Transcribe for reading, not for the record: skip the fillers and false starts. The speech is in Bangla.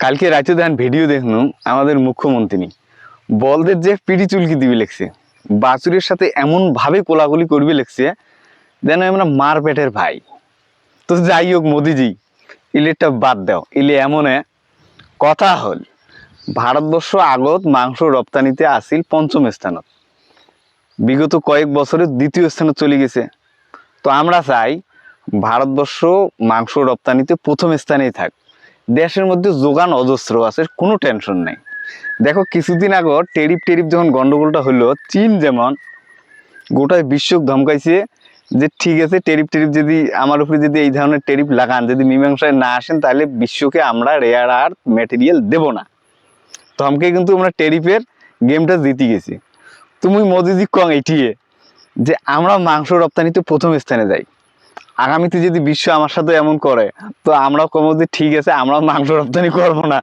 কালকে রাতে দেখেন ভিডিও দেখনু আমাদের মুখ্যমন্ত্রী বলদের যে পিটি চুলকি দিবি লেগছে, বাছুরের সাথে এমন ভাবে কোলাকুলি করবি লেগছে যেন আমরা মার পেটের ভাই। তো যাই হোক মোদিজি, ইলেটটা বাদ দাও, ইলে এমন কথা হল ভারতবর্ষ আগত মাংস রপ্তানিতে আসিল পঞ্চম স্থানত, বিগত কয়েক বছরে দ্বিতীয় স্থানে চলে গেছে। তো আমরা চাই ভারতবর্ষ মাংস রপ্তানিতে প্রথম স্থানেই থাক। দেশের মধ্যে যোগান অজস্র আছে, কোনো টেনশন নাই। দেখো কিছুদিন আগে টেরিফ যখন গন্ডগোলটা হলো, চীন যেমন গোটা বিশ্বক ধমকাইছে যে ঠিক আছে টেরিফ যদি আমার উপরে যদি এই ধরনের টেরিফ লাগান, যদি মীমাংসায় না আসেন তাহলে বিশ্বকে আমরা রেয়ার আর্থ ম্যাটেরিয়াল দেব না। ধমকে কিন্তু আমরা টেরিফের গেমটা জিতে গেছি। তুমি মোদিজি কং এটিয়ে যে আমরা মাংস রপ্তানিতে প্রথম স্থানে যাই, আগামীতে যদি বিশ্ব আমার সাথে এমন করে তো আমরাও কমো যে ঠিক আছে আমরা মাংস রপ্তানি করবো না।